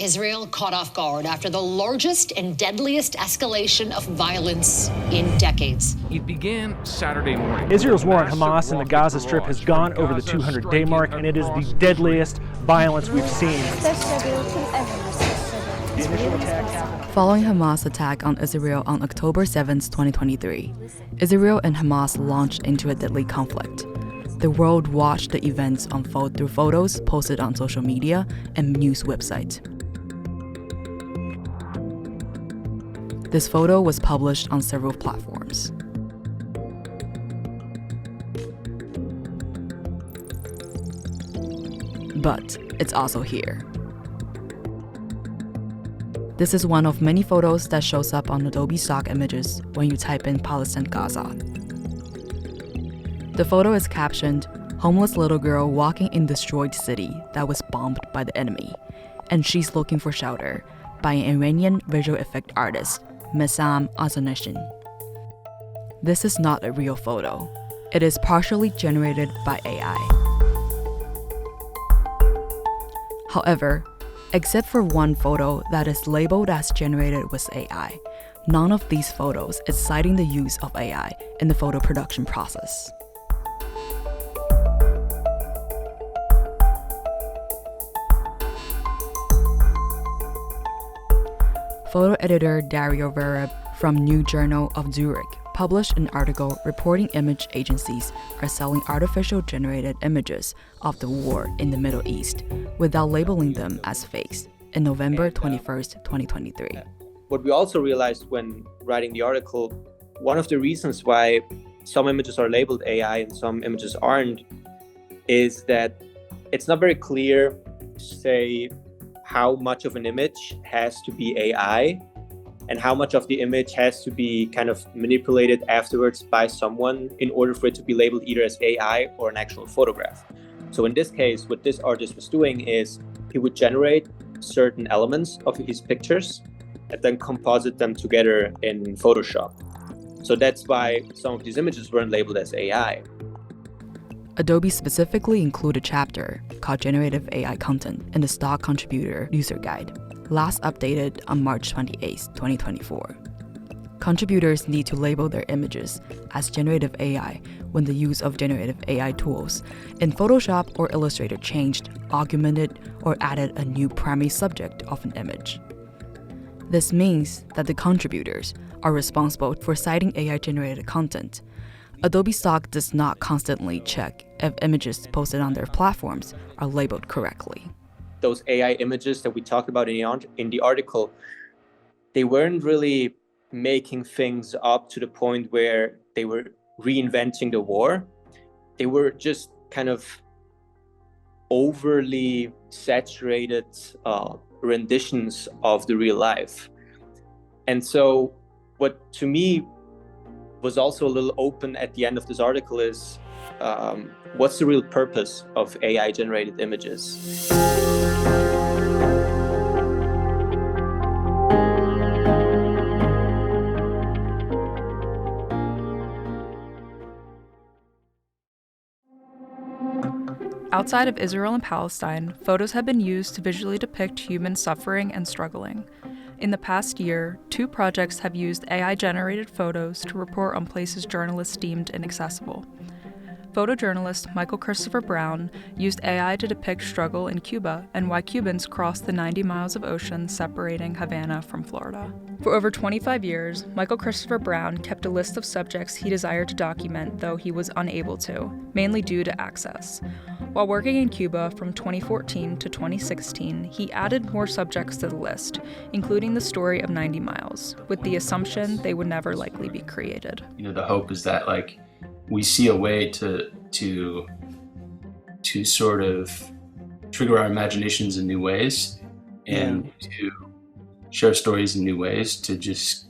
Israel caught off guard after the largest and deadliest escalation of violence in decades. It began Saturday morning. Israel's war on Hamas in the Gaza Strip has gone over the 200-day mark, and it is the deadliest violence we've seen. Following Hamas' attack on Israel on October 7, 2023, Israel and Hamas launched into a deadly conflict. The world watched the events unfold through photos posted on social media and news websites. This photo was published on several platforms. But it's also here. This is one of many photos that shows up on Adobe stock images when you type in Palestine Gaza. The photo is captioned, "Homeless little girl walking in destroyed city that was bombed by the enemy, and she's looking for shelter," by an Iranian visual effect artist, Messam Azaneshin. This is not a real photo. It is partially generated by AI. However, except for one photo that is labeled as generated with AI, none of these photos is citing the use of AI in the photo production process. Photo editor Dario Vereb from New Journal of Zurich published an article reporting image agencies are selling artificial generated images of the war in the Middle East without labeling them as fakes in November 21st, 2023. What we also realized when writing the article, one of the reasons why some images are labeled AI and some images aren't, is that it's not very clear to say how much of an image has to be AI and how much of the image has to be kind of manipulated afterwards by someone in order for it to be labeled either as AI or an actual photograph. So in this case, what this artist was doing is he would generate certain elements of his pictures and then composite them together in Photoshop. So that's why some of these images weren't labeled as AI. Adobe specifically included a chapter called Generative AI Content in the Stock Contributor User Guide, last updated on March 28, 2024. Contributors need to label their images as generative AI when the use of generative AI tools in Photoshop or Illustrator changed, augmented, or added a new primary subject of an image. This means that the contributors are responsible for citing AI-generated content. Adobe Stock does not constantly check if images posted on their platforms are labeled correctly. Those AI images that we talked about in the article, they weren't really making things up to the point where they were reinventing the war. They were just kind of overly saturated renditions of the real life. And so what to me was also a little open at the end of this article is what's the real purpose of AI-generated images? Outside of Israel and Palestine, photos have been used to visually depict human suffering and struggling. In the past year, 2 projects have used AI-generated photos to report on places journalists deemed inaccessible. Photojournalist Michael Christopher Brown used AI to depict struggle in Cuba and why Cubans crossed the 90 miles of ocean separating Havana from Florida. For over 25 years, Michael Christopher Brown kept a list of subjects he desired to document, though he was unable to, mainly due to access. While working in Cuba from 2014 to 2016, he added more subjects to the list, including the story of 90 miles, with the assumption they would never likely be created. The hope is that we see a way to sort of trigger our imaginations in new ways and to share stories in new ways to just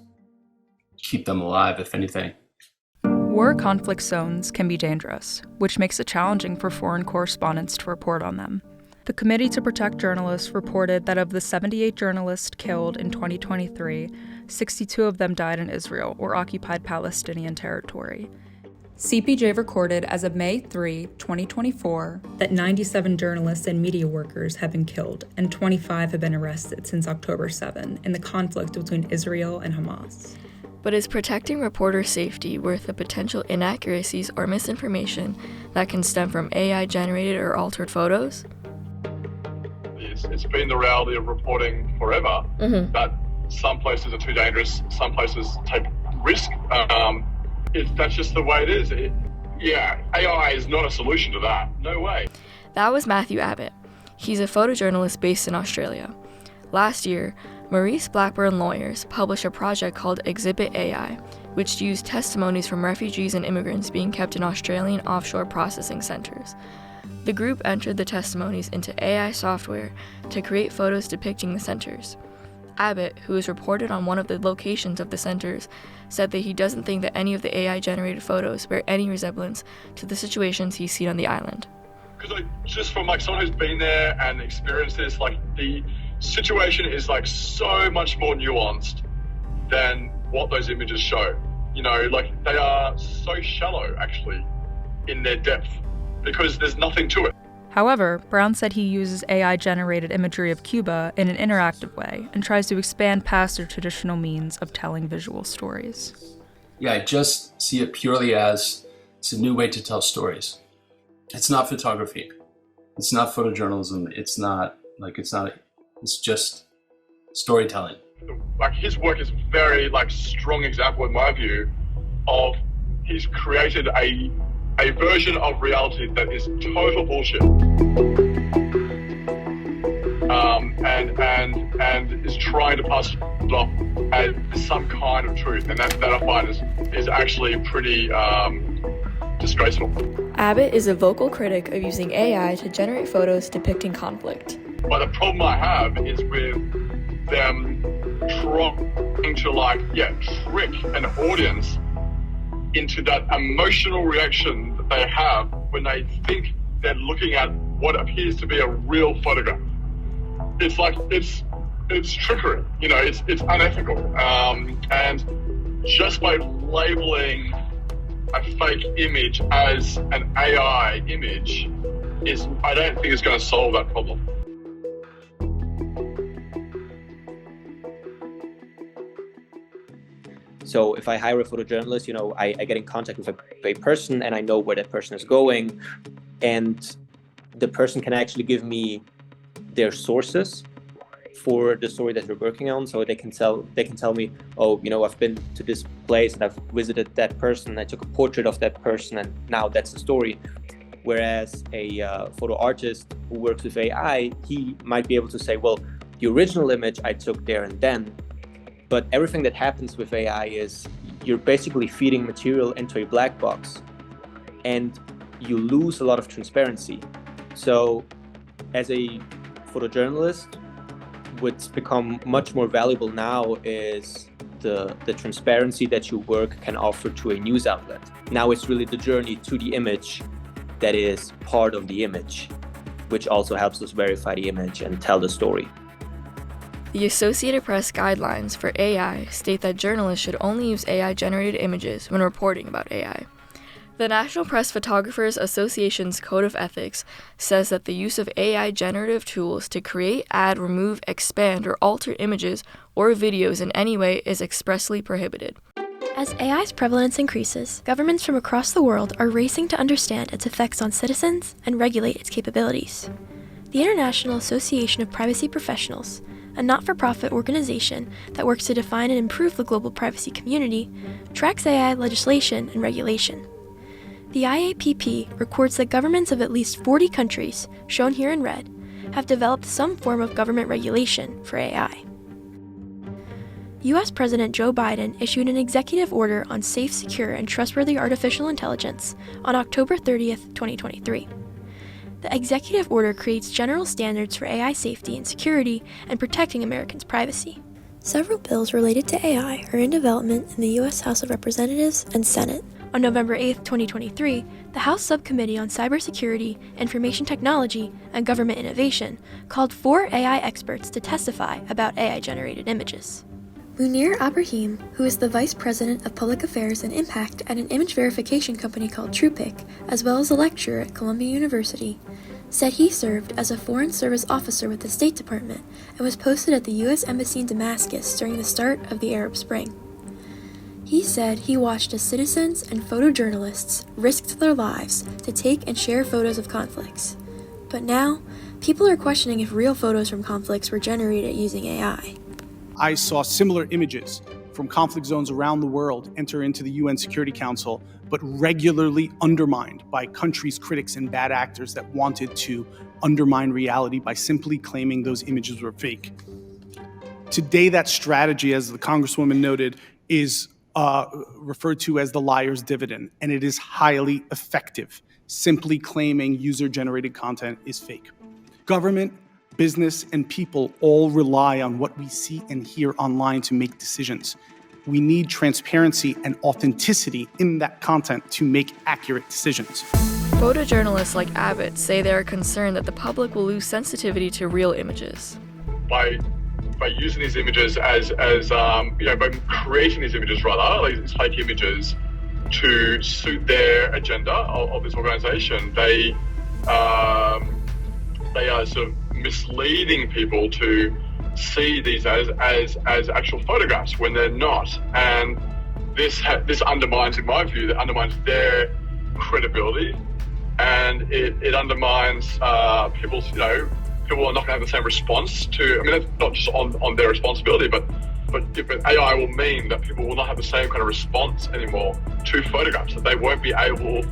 keep them alive, if anything. War conflict zones can be dangerous, which makes it challenging for foreign correspondents to report on them. The Committee to Protect Journalists reported that of the 78 journalists killed in 2023, 62 of them died in Israel or occupied Palestinian territory. CPJ recorded as of May 3, 2024, that 97 journalists and media workers have been killed and 25 have been arrested since October 7 in the conflict between Israel and Hamas. But is protecting reporter safety worth the potential inaccuracies or misinformation that can stem from AI-generated or altered photos? It's been the reality of reporting forever that some places are too dangerous, some places take risk. That's just the way it is. AI is not a solution to that. No way. That was Matthew Abbott. He's a photojournalist based in Australia. Last year, Maurice Blackburn lawyers published a project called Exhibit AI, which used testimonies from refugees and immigrants being kept in Australian offshore processing centers. The group entered the testimonies into AI software to create photos depicting the centers. Abbott, who is reported on one of the locations of the centers, said that he doesn't think that any of the AI-generated photos bear any resemblance to the situations he's seen on the island. Because just from someone who's been there and experienced this, the situation is so much more nuanced than what those images show. They are so shallow actually in their depth because there's nothing to it. However, Brown said he uses AI-generated imagery of Cuba in an interactive way and tries to expand past their traditional means of telling visual stories. Yeah, I just see it purely as it's a new way to tell stories. It's not photography. It's not photojournalism. It's just storytelling. His work is very strong example in my view of he's created a version of reality that is total bullshit, and is trying to pass it off as some kind of truth, and that I find is actually pretty disgraceful. Abbott is a vocal critic of using AI to generate photos depicting conflict. But the problem I have is with them trying to trick an audience into that emotional reaction that they have when they think they're looking at what appears to be a real photograph. It's trickery, it's unethical. And just by labeling a fake image as an AI image I don't think is going to solve that problem. So if I hire a photojournalist, I get in contact with a person and I know where that person is going, and the person can actually give me their sources for the story that we're working on. So they can tell me, I've been to this place and I've visited that person. I took a portrait of that person and now that's the story. Whereas a photo artist who works with AI, he might be able to say, well, the original image I took there and then. But everything that happens with AI is you're basically feeding material into a black box and you lose a lot of transparency. So as a photojournalist, what's become much more valuable now is the transparency that your work can offer to a news outlet. Now it's really the journey to the image that is part of the image, which also helps us verify the image and tell the story. The Associated Press guidelines for AI state that journalists should only use AI-generated images when reporting about AI. The National Press Photographers Association's Code of Ethics says that the use of AI-generative tools to create, add, remove, expand, or alter images or videos in any way is expressly prohibited. As AI's prevalence increases, governments from across the world are racing to understand its effects on citizens and regulate its capabilities. The International Association of Privacy Professionals, a not-for-profit organization that works to define and improve the global privacy community, tracks AI legislation and regulation. The IAPP records that governments of at least 40 countries, shown here in red, have developed some form of government regulation for AI. U.S. President Joe Biden issued an executive order on safe, secure, and trustworthy artificial intelligence on October 30th, 2023. The executive order creates general standards for AI safety and security and protecting Americans' privacy. Several bills related to AI are in development in the U.S. House of Representatives and Senate. On November 8, 2023, the House Subcommittee on Cybersecurity, Information Technology, and Government Innovation called 4 AI experts to testify about AI-generated images. Munir Ibrahim, who is the Vice President of Public Affairs and Impact at an image verification company called TruePic, as well as a lecturer at Columbia University, said he served as a Foreign Service officer with the State Department and was posted at the U.S. Embassy in Damascus during the start of the Arab Spring. He said he watched as citizens and photojournalists risked their lives to take and share photos of conflicts. But now, people are questioning if real photos from conflicts were generated using AI. I saw similar images from conflict zones around the world enter into the UN Security Council, but regularly undermined by countries' critics and bad actors that wanted to undermine reality by simply claiming those images were fake. Today, that strategy, as the Congresswoman noted, is referred to as the liar's dividend, and it is highly effective. Simply claiming user-generated content is fake. Government, business, and people all rely on what we see and hear online to make decisions. We need transparency and authenticity in that content to make accurate decisions. Photojournalists like Abbott say they are concerned that the public will lose sensitivity to real images. By using these images by creating these images like these fake images to suit their agenda of this organization, they are sort of misleading people to see these as actual photographs when they're not, and this undermines, in my view, their credibility, and it undermines people's, people are not going to have the same response to, that's not just on their responsibility, but AI will mean that people will not have the same kind of response anymore to photographs, that they won't be able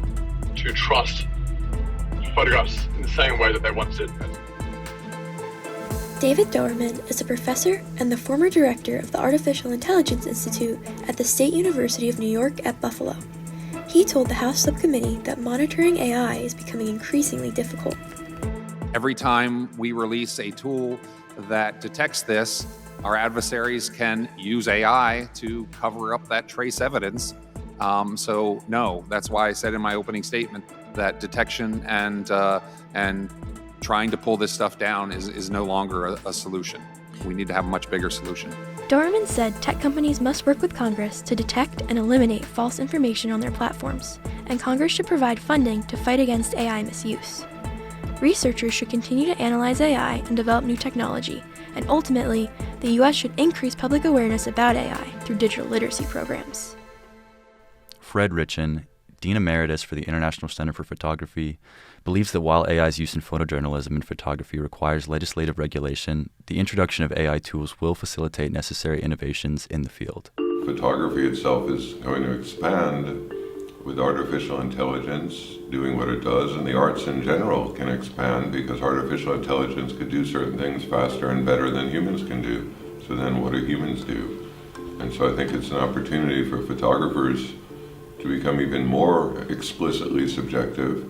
to trust photographs in the same way that they once did. David Doerman is a professor and the former director of the Artificial Intelligence Institute at the State University of New York at Buffalo. He told the House Subcommittee that monitoring AI is becoming increasingly difficult. Every time we release a tool that detects this, our adversaries can use AI to cover up that trace evidence. So no, that's why I said in my opening statement that detection and trying to pull this stuff down is no longer a solution. We need to have a much bigger solution. Doerman said tech companies must work with Congress to detect and eliminate false information on their platforms, and Congress should provide funding to fight against AI misuse. Researchers should continue to analyze AI and develop new technology, and ultimately, the U.S. should increase public awareness about AI through digital literacy programs. Fred Richin, Dean Emeritus for the International Center for Photography, believes that while AI's use in photojournalism and photography requires legislative regulation, the introduction of AI tools will facilitate necessary innovations in the field. Photography itself is going to expand with artificial intelligence doing what it does, and the arts in general can expand because artificial intelligence could do certain things faster and better than humans can do. So then what do humans do? And so I think it's an opportunity for photographers to become even more explicitly subjective,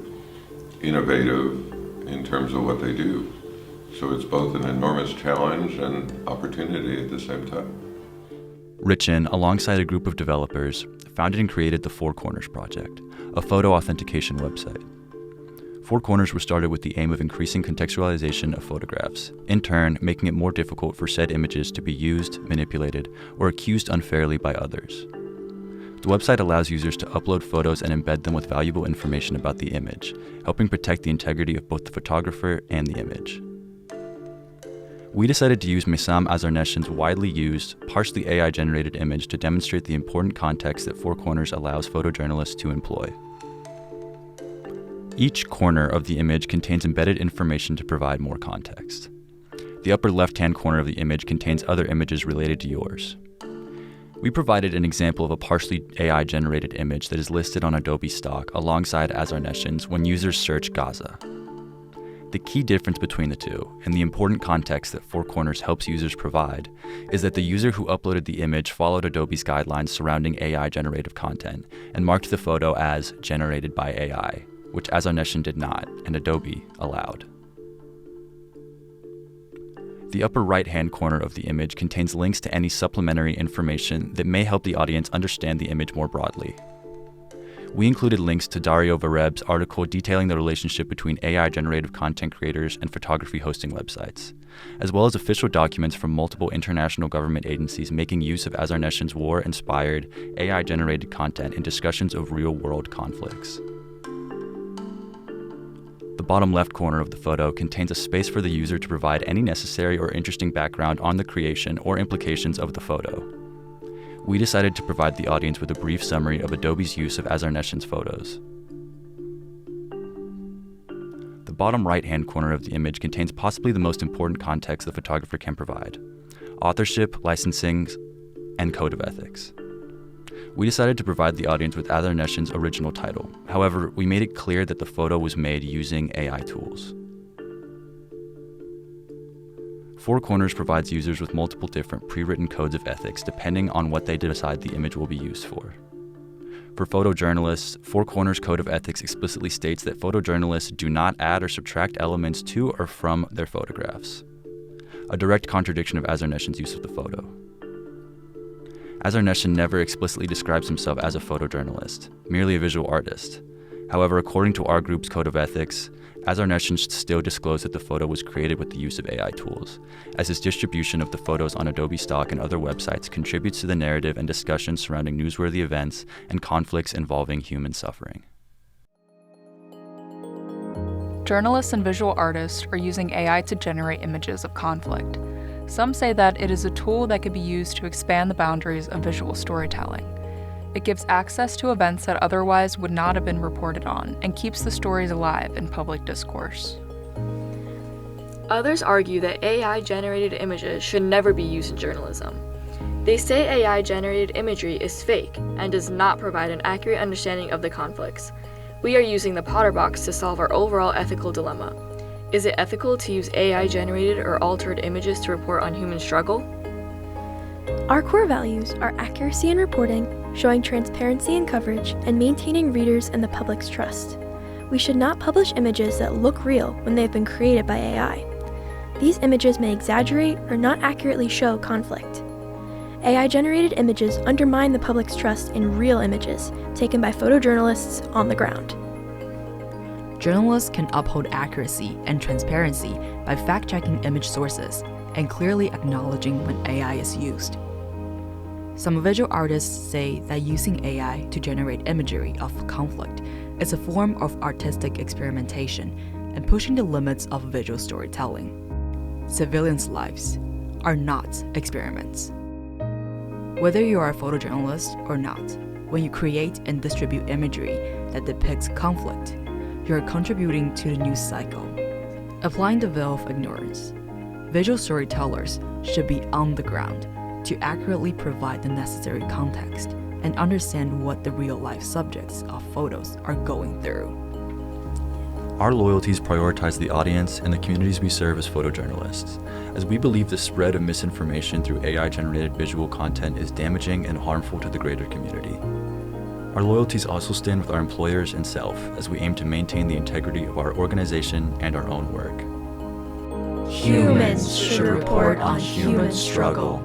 innovative in terms of what they do. So it's both an enormous challenge and opportunity at the same time. Richin, alongside a group of developers, founded and created the Four Corners Project, a photo authentication website. Four Corners was started with the aim of increasing contextualization of photographs, in turn making it more difficult for said images to be used, manipulated, or accused unfairly by others. The website allows users to upload photos and embed them with valuable information about the image, helping protect the integrity of both the photographer and the image. We decided to use Messam Azarneshin's widely used, partially AI-generated image to demonstrate the important context that Four Corners allows photojournalists to employ. Each corner of the image contains embedded information to provide more context. The upper left-hand corner of the image contains other images related to yours. We provided an example of a partially AI-generated image that is listed on Adobe stock alongside Azarneshin's when users search Gaza. The key difference between the two, and the important context that Four Corners helps users provide, is that the user who uploaded the image followed Adobe's guidelines surrounding AI generative content and marked the photo as generated by AI, which Azarneshin did not, and Adobe allowed. The upper right-hand corner of the image contains links to any supplementary information that may help the audience understand the image more broadly. We included links to Dario Vareb's article detailing the relationship between AI-generated content creators and photography hosting websites, as well as official documents from multiple international government agencies making use of Azarneshin's war-inspired, AI-generated content in discussions of real-world conflicts. The bottom left corner of the photo contains a space for the user to provide any necessary or interesting background on the creation or implications of the photo. We decided to provide the audience with a brief summary of Adobe's use of Azarneshin's photos. The bottom right-hand corner of the image contains possibly the most important context the photographer can provide: authorship, licensing, and code of ethics. We decided to provide the audience with Azarneshin's original title. However, we made it clear that the photo was made using AI tools. Four Corners provides users with multiple different pre-written codes of ethics depending on what they decide the image will be used for. For photojournalists, Four Corners Code of Ethics explicitly states that photojournalists do not add or subtract elements to or from their photographs, a direct contradiction of Azarneshin's use of the photo. Azarneshin never explicitly describes himself as a photojournalist, merely a visual artist. However, according to our group's Code of Ethics, Azarneshin still disclosed that the photo was created with the use of AI tools, as his distribution of the photos on Adobe Stock and other websites contributes to the narrative and discussion surrounding newsworthy events and conflicts involving human suffering. Journalists and visual artists are using AI to generate images of conflict. Some say that it is a tool that could be used to expand the boundaries of visual storytelling. It gives access to events that otherwise would not have been reported on and keeps the stories alive in public discourse. Others argue that AI-generated images should never be used in journalism. They say AI-generated imagery is fake and does not provide an accurate understanding of the conflicts. We are using the Potter box to solve our overall ethical dilemma. Is it ethical to use AI-generated or altered images to report on human struggle? Our core values are accuracy in reporting, showing transparency in coverage, and maintaining readers and the public's trust. We should not publish images that look real when they have been created by AI. These images may exaggerate or not accurately show conflict. AI-generated images undermine the public's trust in real images taken by photojournalists on the ground. Journalists can uphold accuracy and transparency by fact-checking image sources and clearly acknowledging when AI is used. Some visual artists say that using AI to generate imagery of conflict is a form of artistic experimentation and pushing the limits of visual storytelling. Civilians' lives are not experiments. Whether you are a photojournalist or not, when you create and distribute imagery that depicts conflict, you are contributing to the news cycle. Applying the veil of ignorance, visual storytellers should be on the ground to accurately provide the necessary context and understand what the real-life subjects of photos are going through. Our loyalties prioritize the audience and the communities we serve as photojournalists, as we believe the spread of misinformation through AI-generated visual content is damaging and harmful to the greater community. Our loyalties also stand with our employers and self, as we aim to maintain the integrity of our organization and our own work. Humans should report on human struggle.